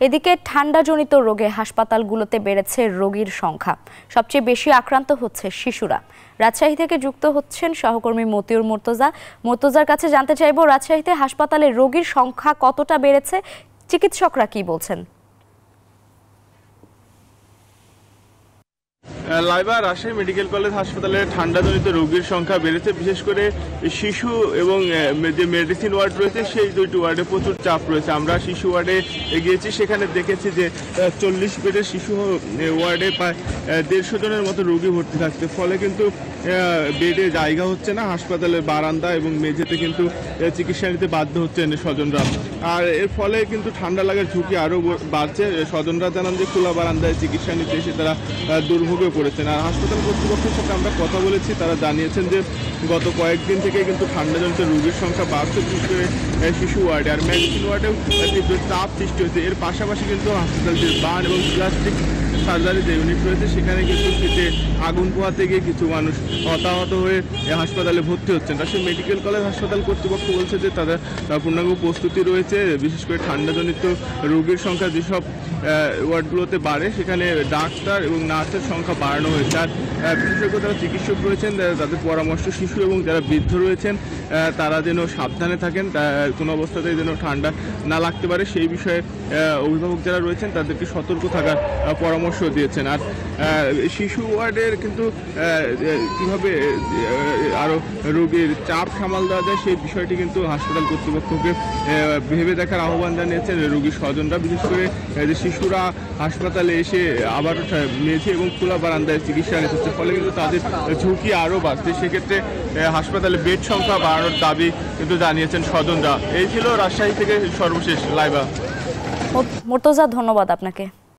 এদিকে ঠান্ডাজনিত রোগে হাসপাতালগুলোতে বেড়েছে রোগীর সংখ্যা। সবচেয়ে বেশি আক্রান্ত হচ্ছে শিশুরা। রাজশাহী থেকে যুক্ত হচ্ছেন সহকর্মী মতিউর মুর্তজা। মুর্তজার কাছে জানতে চাইব, রাজশাহীতে হাসপাতালে রোগীর সংখ্যা কতটা বেড়েছে, চিকিৎসকরা কি বলছেন? লাইবা, রাজশাহী মেডিকেল কলেজ হাসপাতালে ঠান্ডাজনিত রোগীর সংখ্যা বেড়েছে। বিশেষ করে শিশু এবং যে মেডিসিন ওয়ার্ড রয়েছে সেই দুইটি ওয়ার্ডে প্রচুর চাপ রয়েছে। আমরা শিশু ওয়ার্ডে গিয়েছি, সেখানে দেখেছি যে 40 বেডের শিশু ওয়ার্ডে প্রায় 150 জনের মতো রোগী ভর্তি থাকছে। ফলে কিন্তু বেডে জায়গা হচ্ছে না, হাসপাতালের বারান্দা এবং মেঝেতে কিন্তু চিকিৎসা নিতে বাধ্য হচ্ছেন স্বজনরা। আর এর ফলে কিন্তু ঠান্ডা লাগার ঝুঁকি আরও বাড়ছে। স্বজনরা জানান যে খোলা বারান্দায় চিকিৎসা নিতে এসে তারা দুর্ভোগে পড়েছেন। আর হাসপাতাল কর্তৃপক্ষের সাথে আমরা কথা বলেছি, তারা জানিয়েছেন যে গত কয়েকদিন থেকে কিন্তু ঠান্ডাজনিত রোগীর সংখ্যা বাড়ছে, বিশেষ করে শিশু ওয়ার্ডে। আর মেডিসিন ওয়ার্ডেও তীব্র চাপ সৃষ্টি হয়েছে। এর পাশাপাশি কিন্তু হাসপাতালটির বার্ন এবং প্লাস্টিক সার্জারি যে ইউনিট রয়েছে সেখানে কিন্তু শীতে আগুন পোহাতে গিয়ে কিছু মানুষ হতাহত হয়ে হাসপাতালে ভর্তি হচ্ছেন। রাজশাহী মেডিকেল কলেজ হাসপাতাল কর্তৃপক্ষ বলছে যে তাদের পূর্ণাঙ্গ প্রস্তুতি রয়েছে। বিশেষ করে ঠান্ডাজনিত রোগীর সংখ্যা যেসব ওয়ার্ডগুলোতে বাড়ে সেখানে ডাক্তার এবং নার্সের সংখ্যা বাড়ানো হয়েছে। আর বিশেষজ্ঞ যারা চিকিৎসক রয়েছেন তাদের পরামর্শ শিশু এবং যারা বৃদ্ধ রয়েছেন তারা যেন সাবধানে থাকেন, কোনো অবস্থাতেই যেন ঠান্ডা না লাগতে পারে সেই বিষয়ে অভিভাবক যারা রয়েছেন তাদেরকে সতর্ক থাকার পরামর্শ দিয়েছেন। আর শিশু ওয়ার্ডের কিন্তু কীভাবে আরও রোগীর চাপ সামাল দেওয়া যায় সেই বিষয়টি কিন্তু হাসপাতাল কর্তৃপক্ষকে ভেবে দেখার আহ্বান জানিয়েছেন রোগীর স্বজনরা। বিশেষ করে যে শিশুরা হাসপাতালে এসে আবার মেঝে এবং খোলা বারান্দায় চিকিৎসা নিতে হচ্ছে, ফলে কিন্তু তাদের ঝুঁকি আরও বাড়ছে। সেক্ষেত্রে হাসপাতালে বেড সংখ্যা বাড়ানোর দাবি কিন্তু জানিয়েছেন স্বজনরা। এই ছিল রাজশাহী থেকে সর্বশেষ লাইভা। মুর্তজা, ধন্যবাদ আপনাকে।